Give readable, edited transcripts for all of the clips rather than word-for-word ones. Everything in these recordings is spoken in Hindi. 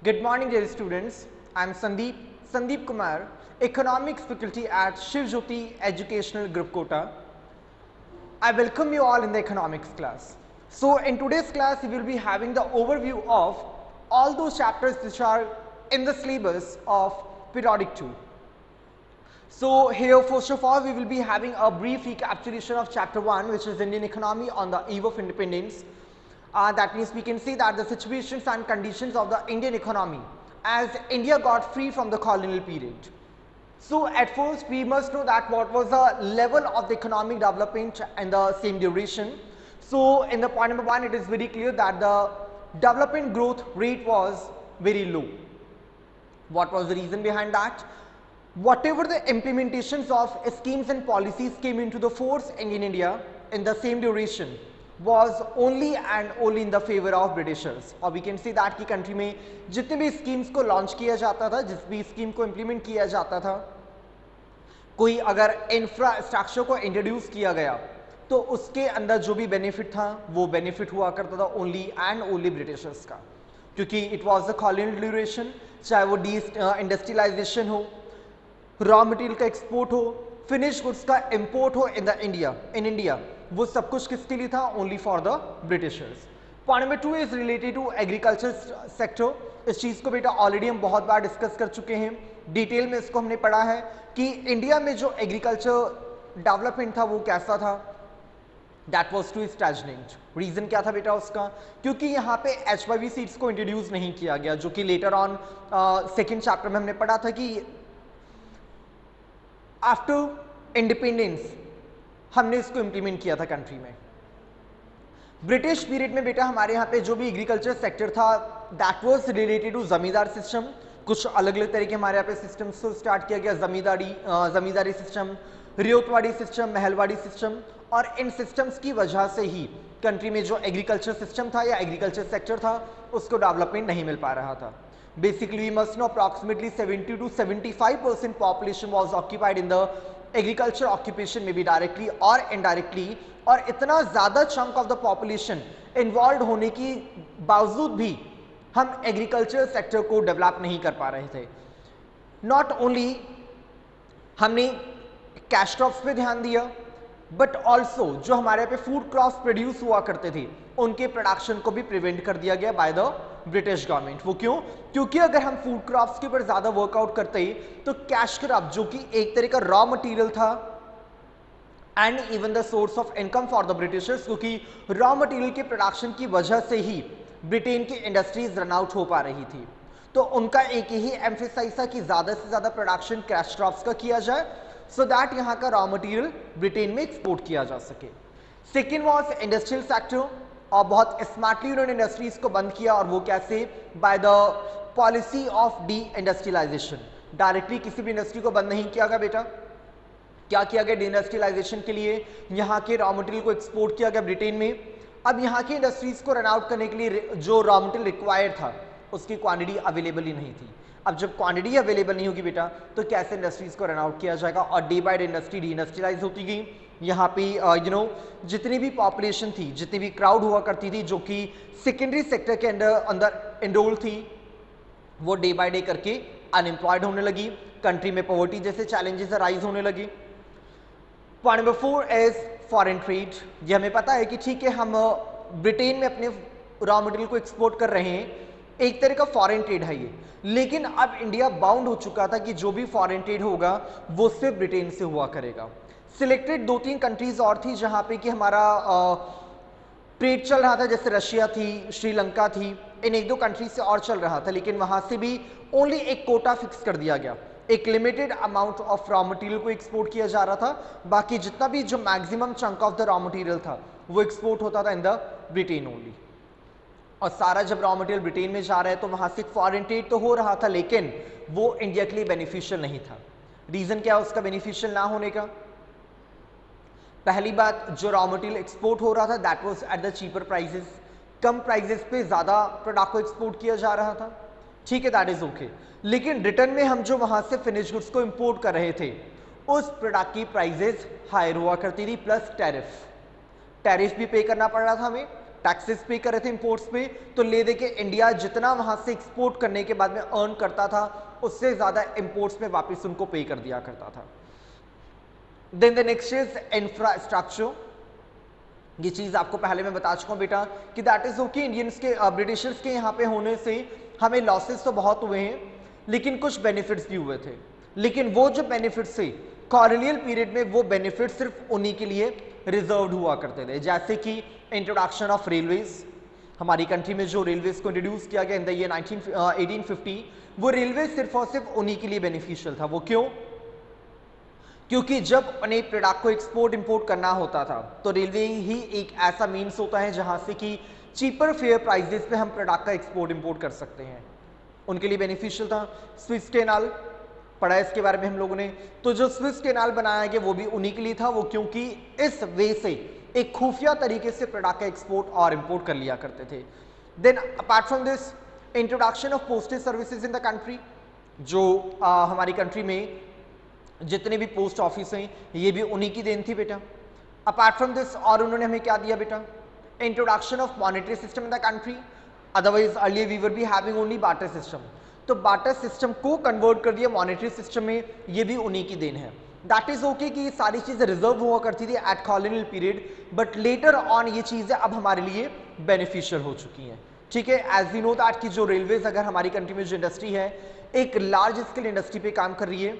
Good morning, dear students. I am Sandeep Kumar, Economics faculty at Shiv Jyoti Educational Group Kota. I welcome you all in the economics class. So, in today's class, we will be having the overview of all those chapters which are in the syllabus of periodic 2. So, here first of all, we will be having a brief recapitulation of chapter 1, which is Indian economy on the eve of independence. That means we can see that the situations and conditions of the Indian economy as India got free from the colonial period. So at first we must know that what was the level of the economic development in the same duration. So in the point number 1, it is very clear that the development growth rate was very low. What was the reason behind that? Whatever the implementations of schemes and policies came into the force in India in the same duration was only and only in the favor of Britishers. और we can see that कि country में जितने भी schemes को launch किया जाता था, जिस भी scheme को implement किया जाता था, कोई अगर infrastructure को introduce किया गया तो उसके अंदर जो भी benefit था वो benefit हुआ करता था only and only Britishers का, क्योंकि it was the colonial duration, चाहे वो industrialization हो, raw material का export हो, finished goods का import हो in India, वो सब कुछ किसके लिए था? Only for the Britishers. Point number 2 is related to agriculture sector. इस चीज को बेटा ऑलरेडी हम बहुत बार डिस्कस कर चुके हैं, डिटेल में इसको हमने पढ़ा है कि इंडिया में जो एग्रीकल्चर डेवलपमेंट था वो कैसा था. That was too stagnant. Reason क्या था बेटा उसका? क्योंकि यहाँ पे H5V सीड्स को इंट्रोड्यूस नहीं किया गया, जो कि लेटर ऑन सेकेंड चैप्टर में हमने पढ़ा था कि आफ्टर इंडिपेंडेंस हमने इसको इंप्लीमेंट किया था कंट्री में. ब्रिटिश पीरियड में बेटा हमारे यहाँ पे जो भी एग्रीकल्चर सेक्टर था दैट वाज रिलेटेड टू जमींदार सिस्टम. कुछ अलग अलग तरीके हमारे यहाँ पे सिस्टम्स को स्टार्ट किया गया, zamindari system, ryotwari system, mahalwari system, और इन सिस्टम्स की वजह से ही कंट्री में जो एग्रीकल्चर सिस्टम था या एग्रीकल्चर सेक्टर था उसको डेवलपमेंट नहीं मिल पा रहा था. Basically we must know approximately 70 to 75% population was occupied in the agriculture occupation में भी डायरेक्टली और इनडायरेक्टली, और इतना ज़्यादा chunk of the population involve होने के बावजूद भी हम एग्रीकल्चर सेक्टर को डेवलप नहीं कर पा रहे थे. नॉट ओनली हमने कैश क्रॉप्स पे ध्यान दिया, बट ऑल्सो जो हमारे यहाँ पे फूड क्रॉप्स प्रोड्यूस हुआ करते थे उनके प्रोडक्शन को भी प्रिवेंट कर दिया गया बाय द ब्रिटिश गवर्नमेंट. वो क्यों? क्योंकि अगर हम फूड क्रॉप्स के ऊपर ज्यादा वर्कआउट करते ही तो कैश क्रॉप जो कि एक तरह का रॉ मटेरियल था and even the source of income for the Britishers, क्योंकि रॉ मटेरियल के प्रोडक्शन की वजह से ही ब्रिटेन की इंडस्ट्रीज रन आउट हो पा रही थी, तो उनका एक ही एम्फेसाइज था कि ज्यादा से ज्यादा प्रोडक्शन कैश क्रॉप्स का किया जाए सो दैट यहाँ का रॉ मटेरियल ब्रिटेन में एक्सपोर्ट किया जा सके. सेकेंड वॉज इंडस्ट्रियल सेक्टर, और बहुत स्मार्टली उन्होंने इंडस्ट्रीज को बंद किया, और वो कैसे? By the policy of deindustrialization. Directly किसी भी इंडस्ट्री को बंद नहीं किया गया बेटा. क्या किया गया? डी इंडस्ट्रियलाइजेशन के लिए यहाँ के रॉ मटेरियल को एक्सपोर्ट किया गया ब्रिटेन में. अब यहाँ की इंडस्ट्रीज को रन आउट करने के लिए जो रॉ मटेरियल रिक्वायर्ड था उसकी क्वांटिटी अवेलेबल ही नहीं थी. अब जब क्वांटिटी अवेलेबल नहीं होगी बेटा तो कैसे इंडस्ट्रीज को रन आउट किया जाएगा? और day by day industry D industrialise होती गई. यहाँ पे जितनी भी पॉपुलेशन थी, जितनी भी क्राउड हुआ करती थी जो कि सेकेंडरी सेक्टर के अंदर एनरोल थी, वो डे बाय डे करके अनएम्प्लॉयड होने लगी. कंट्री में पॉवर्टी जैसे चैलेंजेस राइज होने लगी. Point number 4 is foreign trade. ये हमें पता है कि ठीक है हम ब्रिटेन में अपने रॉ मटेरियल को एक्सपोर्ट कर रहे हैं, एक तरह का फॉरेन ट्रेड है ये, लेकिन अब इंडिया बाउंड हो चुका था कि जो भी फॉरेन ट्रेड होगा वो सिर्फ ब्रिटेन से हुआ करेगा. सिलेक्टेड 2-3 कंट्रीज और थी जहां पे कि हमारा ट्रेड चल रहा था, जैसे रशिया थी, श्रीलंका थी, इन 1-2 कंट्रीज से और चल रहा था, लेकिन वहां से भी ओनली एक कोटा फिक्स कर दिया गया. एक limited amount of raw material को एक्सपोर्ट किया जा रहा था, बाकी जितना भी जो maximum chunk of the raw material था वो एक्सपोर्ट होता था इन द ब्रिटेन ओनली. और सारा जब रॉ मटेरियल ब्रिटेन में जा रहा है तो वहां से फॉरेन ट्रेड तो हो रहा था, लेकिन वो इंडिया के लिए बेनिफिशियल नहीं था. रीजन क्या है उसका बेनिफिशियल ना होने का? पहली बात, जो रॉ मटेरियल एक्सपोर्ट हो रहा था that was at the cheaper prices. Come prices पे ज्यादा प्रोडक्ट को एक्सपोर्ट किया जा रहा था, ठीक है, दैट इज ओके. लेकिन रिटर्न में हम जो वहां से फिनिश गुड्स को इंपोर्ट कर रहे थे उस प्रोडक्ट की प्राइसेस हायर हुआ करती थी, प्लस टैरिफ भी पे करना पड़ रहा था हमें, टैक्सेस पे कर रहे थे इंपोर्ट्स पे, तो ले दे के इंडिया जितना वहां से एक्सपोर्ट करने के बाद में अर्न करता था उससे ज्यादा इंपोर्ट्स में वापस उनको पे कर दिया करता था। Then the next is infrastructure. ये चीज आपको पहले मैं बता चुका हूं बेटा कि दैट इज ओके, इंडियंस के ब्रिटिशर्स के यहाँ पे होने से हमें लॉसेस तो बहुत हुए हैं लेकिन कुछ बेनिफिट्स भी हुए थे। लेकिन वो जो बेनिफिट्स थे कॉलोनियल पीरियड में, वो बेनिफिट सिर्फ उन्हीं के लिए रिजर्व्ड हुआ करते थे। जैसे कि इंट्रोडक्शन ऑफ रेलवेज, हमारी कंट्री में जो रेलवेज को इंट्रोड्यूस किया गया इन द ईयर 1850, वो रेलवे सिर्फ और सिर्फ उन्हीं के लिए बेनिफिशियल था। वो क्यों? क्योंकि जब उन्हें प्रोडक्ट को एक्सपोर्ट इंपोर्ट करना होता था तो रेलवे ही एक ऐसा मीन्स होता है जहां से कि चीपर फेयर प्राइसेस पे हम प्रोडक्ट का एक्सपोर्ट इंपोर्ट कर सकते हैं, उनके लिए बेनिफिशियल था। स्विस कैनाल पढ़ा इसके बारे में हम लोगों ने, तो जो स्विस कैनाल बनाया गया वो भी उन्हीं के लिए था। वो क्योंकि इस वे से एक खुफिया तरीके से प्रोडक्ट का एक्सपोर्ट और इंपोर्ट कर लिया करते थे। Then apart from this, introduction of postage services in the country, जो हमारी कंट्री में जितने भी पोस्ट ऑफिस हैं ये भी उन्हीं की देन थी बेटा। अपार्ट फ्रॉम दिस, और उन्होंने हमें क्या दिया बेटा? Introduction of monetary system in the country. Otherwise earlier we were be having only barter system, तो बार्टर सिस्टम को कन्वर्ट कर दिया मॉनेटरी सिस्टम में, ये भी उन्हीं की देन है। दैट इज ओके कि ये सारी चीजें रिजर्व हुआ करती थी at colonial period, but later on ये चीजें अब हमारे लिए बेनिफिशियल हो चुकी हैं। ठीक है, एज वी नो दैट कि जो रेलवेज अगर हमारी कंट्री में जो इंडस्ट्री है एक लार्ज स्केल इंडस्ट्री पे काम कर रही है,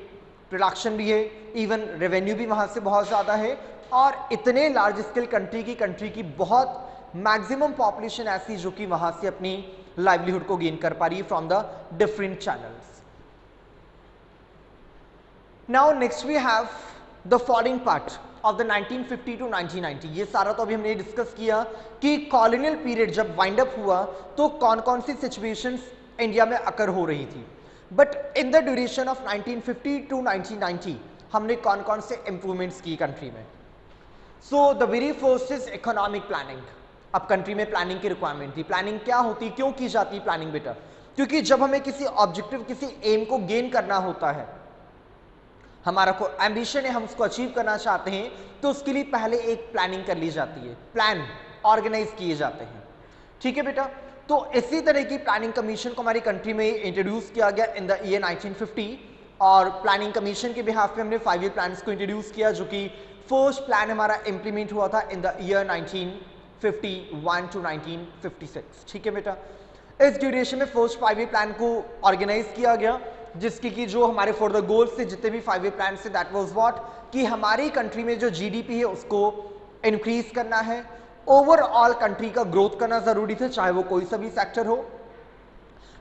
प्रोडक्शन भी है, इवन रेवेन्यू भी वहां से बहुत ज्यादा है, और इतने लार्ज स्केल कंट्री की बहुत मैक्सिमम पॉपुलेशन ऐसी जो कि वहां से अपनी लाइवलीहुड को गेन कर पा रही है from the different channels. Now next we have the following part of the 1950 to 1990। ये सारा तो अभी हमने डिस्कस किया कि कॉलोनियल पीरियड जब वाइंड अप हुआ तो कौन कौन सी सिचुएशंस इंडिया में अकर हो रही थी, but in the duration of 1950 to 1990 हमने कौन कौन से इंप्रूवमेंट्स की कंट्री में। So the very first is economic planning. अब कंट्री में प्लानिंग की रिक्वायरमेंट थी। प्लानिंग क्या होती, क्यों की जाती है प्लानिंग बेटा? क्योंकि जब हमें किसी ऑब्जेक्टिव, किसी एम को गेन करना होता है, हमारा को एम्बिशन है, हम उसको अचीव करना चाहते हैं, तो उसके लिए पहले एक प्लानिंग कर ली जाती है, प्लान ऑर्गेनाइज किए जाते हैं। ठीक है बेटा, तो इसी तरह की प्लानिंग कमीशन को हमारी कंट्री में इंट्रोड्यूस किया गया इन द ईयर 1950, और प्लानिंग कमीशन के बिहाफ पे हमने 5 ईयर प्लान को इंट्रोड्यूस किया, जो कि फर्स्ट प्लान हमारा इंप्लीमेंट हुआ था इन द ईयर 1951 टू 1956। ठीक है बेटा, इस ड्यूरेशन में फर्स्ट 5 ईयर प्लान को ऑर्गेनाइज किया गया, जिसकी कि जो हमारे फॉर द गोल्स थे, जितने भी 5 ईयर प्लान से, दैट वाज व्हाट कि हमारी कंट्री में जो जीडीपी है उसको इंक्रीज करना है, ओवरऑल कंट्री का ग्रोथ करना जरूरी था, चाहे वो कोई सा भी सेक्टर हो।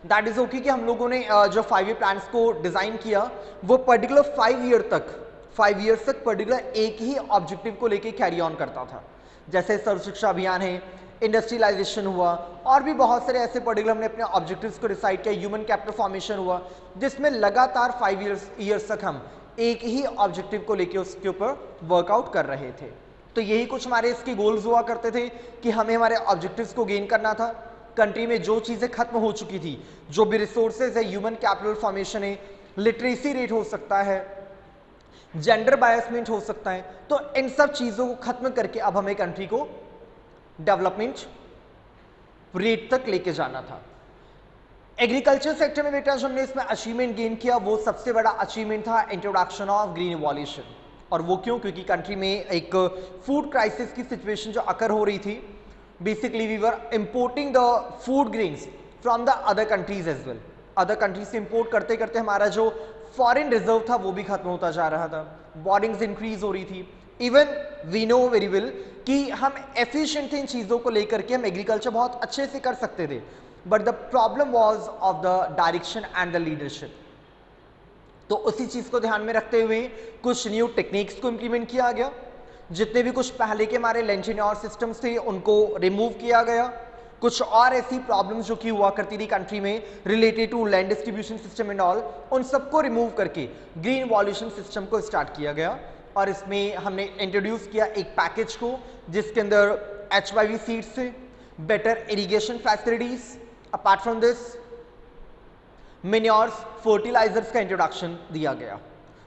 दैट इज ओके कि हम लोगों ने जो 5 ईयर प्लान को डिजाइन किया वो पर्टिकुलर 5 ईयर तक पर्टिकुलर एक ही ऑब्जेक्टिव को लेके कैरी ऑन करता था। जैसे सर्व शिक्षा अभियान है, इंडस्ट्रियलाइजेशन हुआ, और भी बहुत सारे ऐसे पर्टिकुलर हमने अपने ऑब्जेक्टिव्स को डिसाइड किया। ह्यूमन कैपिटल फॉर्मेशन हुआ, जिसमें लगातार 5 ईयर्स तक हम एक ही ऑब्जेक्टिव को लेके उसके ऊपर वर्कआउट कर रहे थे। तो यही कुछ हमारे इसके गोल्स हुआ करते थे कि हमें हमारे ऑब्जेक्टिव्स को गेन करना था। कंट्री में जो चीजें खत्म हो चुकी थी, जो भी रिसोर्सेज है, ह्यूमन कैपिटल फॉर्मेशन है, लिटरेसी रेट हो सकता है, जेंडर बायसमेंट हो सकता है, तो इन सब चीजों को खत्म करके अब हमें कंट्री को डेवलपमेंट रेट तक लेके जाना था। एग्रीकल्चर सेक्टर में बेटा जो हमने इसमें अचीवमेंट गेन किया वो सबसे बड़ा अचीवमेंट था इंट्रोडक्शन ऑफ ग्रीन इवोल्यूशन। और वो क्यों? क्योंकि कंट्री में एक फूड क्राइसिस की सिचुएशन जो अकर हो रही थी, basically we were importing the food grains from the other countries as well. Other countries से इंपोर्ट करते करते हमारा जो फॉरेन रिजर्व था वो भी खत्म होता जा रहा था, बॉर्डिंग्स इंक्रीज हो रही थी। Even we know very well कि हम एफिशिएंट थे इन चीजों को लेकर के, हम एग्रीकल्चर बहुत अच्छे से कर सकते थे, but the problem was of the direction and the leadership. तो उसी चीज को ध्यान में रखते हुए कुछ न्यू टेक्निक्स को इंप्लीमेंट किया गया। जितने भी कुछ पहले के हमारे लैंड टेन्योर सिस्टम्स थे उनको रिमूव किया गया। कुछ और ऐसी प्रॉब्लम्स जो कि हुआ करती थी कंट्री में related to land distribution system and all, उन सबको रिमूव करके ग्रीन इवोल्यूशन सिस्टम को स्टार्ट किया गया। और इसमें हमने इंट्रोड्यूस किया एक पैकेज को जिसके अंदर HYV सीड्स से better irrigation facilities, apart from this manures, fertilisers का इंट्रोडक्शन दिया गया।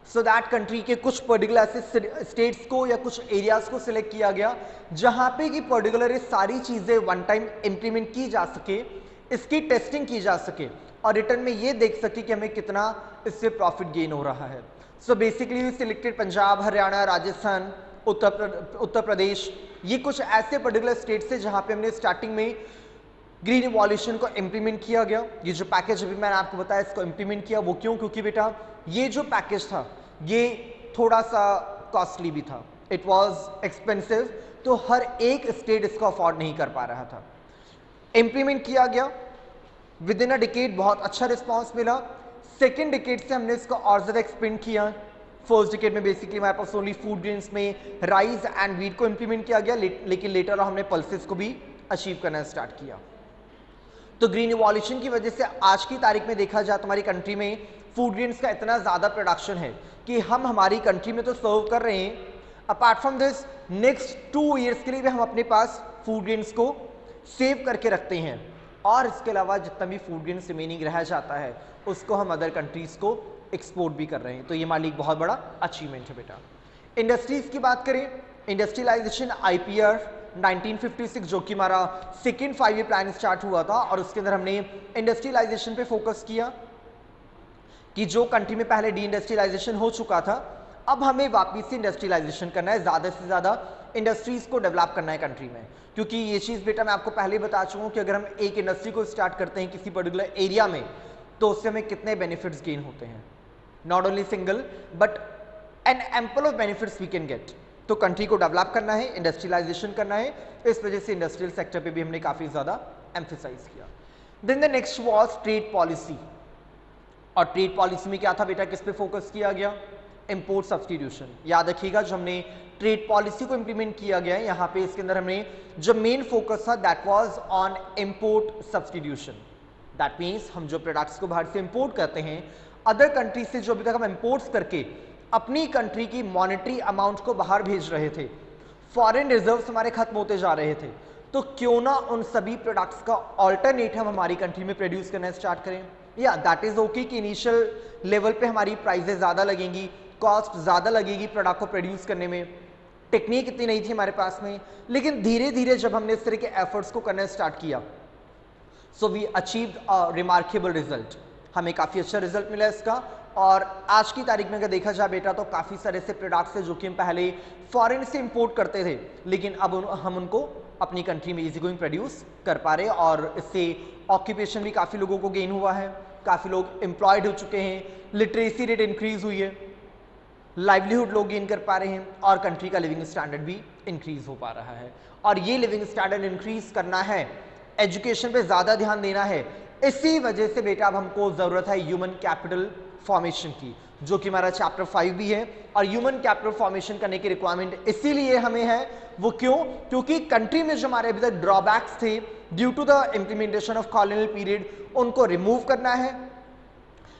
सो दैट कंट्री के कुछ पर्टिकुलर ऐसे स्टेट्स को या कुछ एरियाज को सिलेक्ट किया गया जहां पे कि पर्टिकुलर ये सारी चीजें वन टाइम इंप्लीमेंट की जा सके, इसकी टेस्टिंग की जा सके और रिटर्न में ये देख सके कि हमें कितना इससे प्रॉफिट गेन हो रहा है। So basically we selected Punjab, Haryana, Rajasthan, Uttar Pradesh, ये कुछ ऐसे पर्टिकुलर स्टेट्स थे जहां पे हमने स्टार्टिंग में ग्रीन इवोल्यूशन को इंप्लीमेंट किया गया। ये जो पैकेज अभी मैंने आपको बताया इसको इंप्लीमेंट किया, वो क्यों? क्योंकि बेटा ये जो पैकेज था ये थोड़ा सा कॉस्टली भी था, इट वाज एक्सपेंसिव, तो हर एक स्टेट इसको अफोर्ड नहीं कर पा रहा था। इंप्लीमेंट किया गया, विद इन अ डिकेड बहुत अच्छा रिस्पॉन्स मिला। सेकेंड डिकेड से हमने इसको और ज़्यादा एक्सपेंड किया। फर्स्ट डिकेड में बेसिकली हमारे पास ओनली फूड ग्रेन्स में राइस एंड वीट को इंप्लीमेंट किया गया, लेकिन लेटर हमने पल्सेस को भी अचीव करना स्टार्ट किया। तो ग्रीन इवोल्यूशन की वजह से आज की तारीख में देखा जाए तो हमारी कंट्री में फूड ग्रेन्स का इतना ज़्यादा प्रोडक्शन है कि हम हमारी कंट्री में तो सर्व कर रहे हैं, apart from this next 2 years के लिए भी हम अपने पास फूड ग्रेन्स को सेव करके रखते हैं और इसके अलावा जितना भी फूड ग्रेन्स रिमेनिंग रह जाता है उसको हम अदर कंट्रीज़ को एक्सपोर्ट भी कर रहे हैं। तो ये हमारे लिए एक बहुत बड़ा अचीवमेंट है बेटा। इंडस्ट्रीज़ की बात करें, इंडस्ट्रियलाइजेशन IPR 1956 जो कि हमारा सेकेंड 5 ईयर प्लान स्टार्ट हुआ था और उसके अंदर हमने इंडस्ट्रियलाइजेशन पे फोकस किया कि जो कंट्री में पहले डी इंडस्ट्रियलाइजेशन हो चुका था अब हमें वापस से इंडस्ट्रियलाइजेशन करना है, ज़्यादा से ज़्यादा इंडस्ट्रीज़ को डेवलप करना है कंट्री में। क्योंकि ये चीज़ बेटा मैं आपको पहले बता चुका हूँ कि अगर हम एक इंडस्ट्री को स्टार्ट करते हैं किसी पर्टिकुलर एरिया में तो उससे हमें कितने बेनिफिट्स गेन होते हैं, not only single but an ample of benefits we can get. तो कंट्री को डेवलप करना है, इंडस्ट्रियलाइजेशन करना है, इस वजह से इंडस्ट्रियल सेक्टर पे भी हमने काफ़ी ज़्यादा एम्फेसाइज किया। Then the next was trade policy. और ट्रेड पॉलिसी में क्या था बेटा, किस पे फोकस किया गया? Import substitution. याद रखिएगा जो हमने ट्रेड पॉलिसी को इंप्लीमेंट किया गया है यहाँ पे, इसके अंदर हमने जो मेन फोकस था that was on import substitution. That means हम जो प्रोडक्ट्स को बाहर से इंपोर्ट करते हैं अदर कंट्री से, जो अभी तक हम इंपोर्ट्स करके अपनी कंट्री की मॉनेटरी अमाउंट को बाहर भेज रहे थे, फॉरेन रिजर्व्स हमारे खत्म होते जा रहे थे, तो क्यों ना उन सभी प्रोडक्ट्स का ऑल्टरनेट हम हमारी कंट्री में प्रोड्यूस करना स्टार्ट करें। या दैट इज ओके कि इनिशियल लेवल पे हमारी प्राइसेस ज़्यादा लगेंगी, कॉस्ट ज़्यादा लगेगी प्रोडक्ट को प्रोड्यूस करने में, टेक्निक इतनी नहीं थी हमारे पास में, लेकिन धीरे धीरे जब हमने इस तरह के एफर्ट्स को करना स्टार्ट किया so we achieved a remarkable result. हमें काफ़ी अच्छा रिजल्ट मिला इसका। और आज की तारीख में अगर देखा जाए बेटा तो काफ़ी सारे ऐसे प्रोडक्ट्स हैं जो कि हम पहले फॉरेन से इंपोर्ट करते थे, लेकिन अब हम उनको अपनी कंट्री में इजी गोइंग प्रोड्यूस कर पा रहे हैं और इससे ऑक्यूपेशन भी काफ़ी लोगों को गेन हुआ है, काफ़ी लोग एम्प्लॉयड हो चुके हैं, लिटरेसी रेट इंक्रीज हुई है, लाइवलीहुड लोग गेन कर पा रहे हैं और कंट्री का लिविंग स्टैंडर्ड भी इंक्रीज हो पा रहा है। और ये लिविंग स्टैंडर्ड इंक्रीज करना है, एजुकेशन पे ज़्यादा ध्यान देना है, इसी वजह से बेटा अब हमको ज़रूरत है ह्यूमन कैपिटल फॉर्मेशन की, जो कि हमारा चैप्टर 5 भी है। और ह्यूमन कैपिटल फॉर्मेशन करने की रिक्वायरमेंट इसीलिए हमें है, वो क्यों? क्योंकि कंट्री में जो हमारे अभी तक ड्रॉबैक्स थे due to the implementation of colonial period, उनको रिमूव करना है,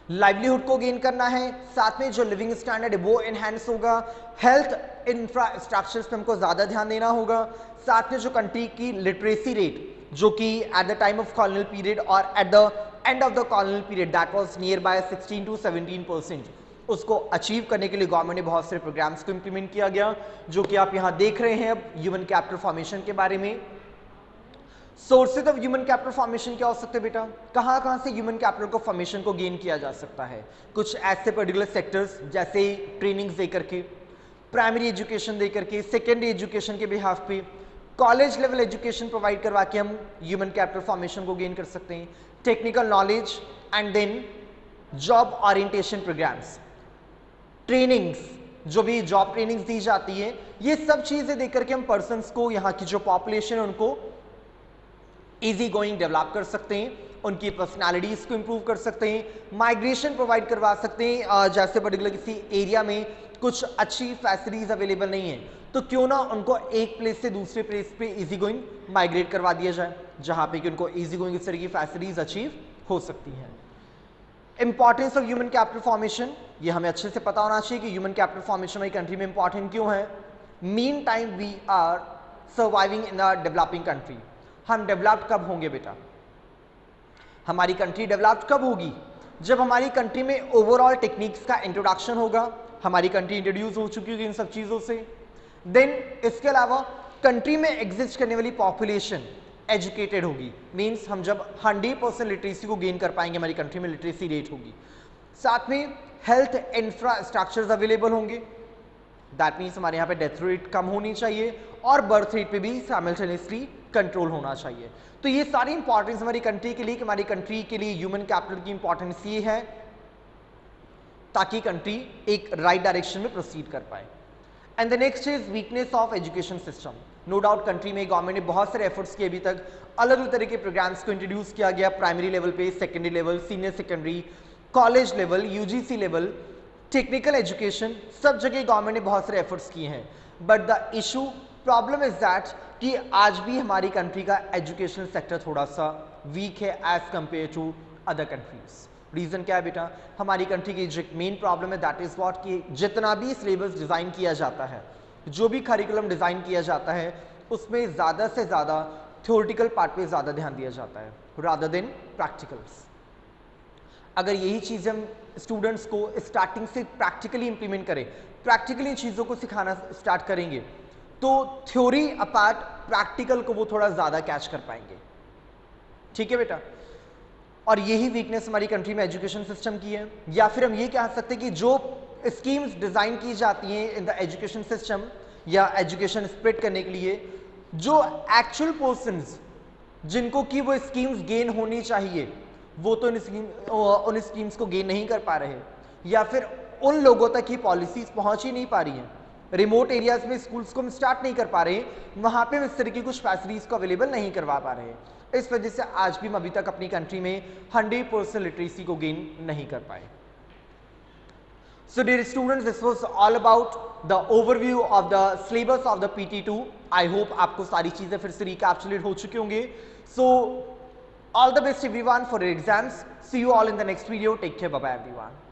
लाइवलीहुड को गेन करना है, साथ में जो लिविंग स्टैंडर्ड है वो एनहेंस होगा, हेल्थ इंफ्रास्ट्रक्चर्स पे हमको ज़्यादा ध्यान देना होगा, साथ में जो कंट्री की लिटरेसी रेट जो कि at the time of colonial period और at the end of the colonial period that was near by 16 to 17%, उसको अचीव करने के लिए गवर्नमेंट ने बहुत सारे प्रोग्राम्स को इंप्लीमेंट किया गया, जो कि आप यहाँ देख रहे हैं अब ह्यूमन कैपिटल फॉर्मेशन के बारे में। Sources of human capital formation क्या हो सकते हैं बेटा, कहाँ से ह्यूमन कैपिटल को फॉर्मेशन को गेन किया जा सकता है? कुछ ऐसे पर्टिकुलर सेक्टर्स जैसे ट्रेनिंग्स दे करके, प्राइमरी एजुकेशन दे करके, सेकेंडरी एजुकेशन के बिहाफ पे, कॉलेज लेवल एजुकेशन प्रोवाइड करवा के हम ह्यूमन कैपिटल फॉर्मेशन को गेन कर सकते हैं, technical knowledge and then job orientation programmes, trainings, जो भी जॉब ट्रेनिंग्स दी जाती है, ये सब चीजें देकर के हम पर्सन्स को, यहाँ की जो पॉपुलेशन है उनको इजी गोइंग डेवलप कर सकते हैं, उनकी पर्सनालिटीज को इंप्रूव कर सकते हैं, माइग्रेशन प्रोवाइड करवा सकते हैं। जैसे पर्टिकुलर किसी एरिया में कुछ अच्छी फैसिलिटीज अवेलेबल नहीं है तो क्यों ना उनको एक प्लेस से दूसरे प्लेस पे इजी गोइंग माइग्रेट करवा दिया जाए, जहां पे कि उनको इजी गोइंग इस तरह की फैसिलिटीज अचीव हो सकती हैं। Importance of human capital formation, ये हमें अच्छे से पता होना चाहिए कि ह्यूमन कैपिटल फॉर्मेशन हमारी कंट्री में इंपॉर्टेंट क्यों है। Mean time we are surviving in the developing country. हम डेवलप्ड कब होंगे बेटा, हमारी कंट्री डेवलप्ड कब होगी? जब हमारी कंट्री में ओवरऑल टेक्निक्स का इंट्रोडक्शन होगा, हमारी कंट्री इंट्रोड्यूस हो चुकी होगी इन सब चीज़ों से। देन इसके अलावा कंट्री में एग्जिस्ट करने वाली पॉपुलेशन एजुकेटेड होगी, मीन्स हम जब 100% लिटरेसी को गेन कर पाएंगे, हमारी कंट्री में लिटरेसी रेट होगी। साथ में हेल्थ इंफ्रास्ट्रक्चर्स अवेलेबल होंगे, दैट मीन्स हमारे यहाँ पे डेथ रेट कम होनी चाहिए और बर्थ रेट पे भी साइमल्टेनियसली कंट्रोल होना चाहिए। तो ये सारी इंपॉर्टेंस हमारी कंट्री के लिए, कि हमारी कंट्री के लिए ह्यूमन कैपिटल की इंपॉर्टेंस ये है ताकि कंट्री एक राइट डायरेक्शन में प्रोसीड कर पाए। And the next is weakness of education system. No doubt country में गवर्नमेंट ने बहुत सारे एफर्ट्स किए, अभी तक अलग अलग तरह के प्रोग्राम्स को इंट्रोड्यूस किया गया, प्राइमरी लेवल पे, secondary level, senior secondary, college level, UGC level, technical education, सब जगह गवर्नमेंट ने बहुत सारे एफर्ट्स किए हैं। But the issue problem is that कि आज भी हमारी कंट्री का एजुकेशनल सेक्टर थोड़ा सा वीक है as compare to other countries. Reason क्या है बेटा, हमारी कंट्री की जो मेन प्रॉब्लम है दैट इज व्हाट, कि जितना भी सिलेबस डिजाइन किया जाता है, जो भी करिकुलम डिजाइन किया जाता है, उसमें ज्यादा से ज्यादा थ्योरेटिकल पार्ट पे ज्यादा ध्यान दिया जाता है रादर देन प्रैक्टिकल्स। अगर यही चीज़ हम स्टूडेंट्स को स्टार्टिंग से प्रैक्टिकली इंप्लीमेंट करें, प्रैक्टिकली चीज़ों को सिखाना स्टार्ट करेंगे, तो थ्योरी अपार्ट प्रैक्टिकल को वो थोड़ा ज़्यादा कैच कर पाएंगे। ठीक है बेटा, और यही वीकनेस हमारी कंट्री में एजुकेशन सिस्टम की है। या फिर हम ये कह सकते हैं कि जो स्कीम्स डिज़ाइन की जाती हैं इन द एजुकेशन सिस्टम या एजुकेशन स्प्रेड करने के लिए, जो एक्चुअल पर्सन्स जिनको कि वो स्कीम्स गेन होनी चाहिए, वो तो उन स्कीम्स को गेन नहीं कर पा रहे, या फिर उन लोगों तक ही पॉलिसीज पहुंच ही नहीं पा रही हैं। रिमोट एरियाज में स्कूल्स को हम स्टार्ट नहीं कर पा रहे, वहां पे हम इस तरह की कुछ फैसिलिटीज को अवेलेबल नहीं करवा पा रहे। इस वजह से आज भी हम अभी तक अपनी कंट्री में 100% लिटरेसी को गेन नहीं कर पाए। So dear students, this was all about the overview of the syllabus of the PT2. I hope आपको सारी चीजें फिर से रिकैप्चुलेट हो चुके होंगे। So all the best everyone for your exams. See you all in the next video. Take care. Bye bye everyone.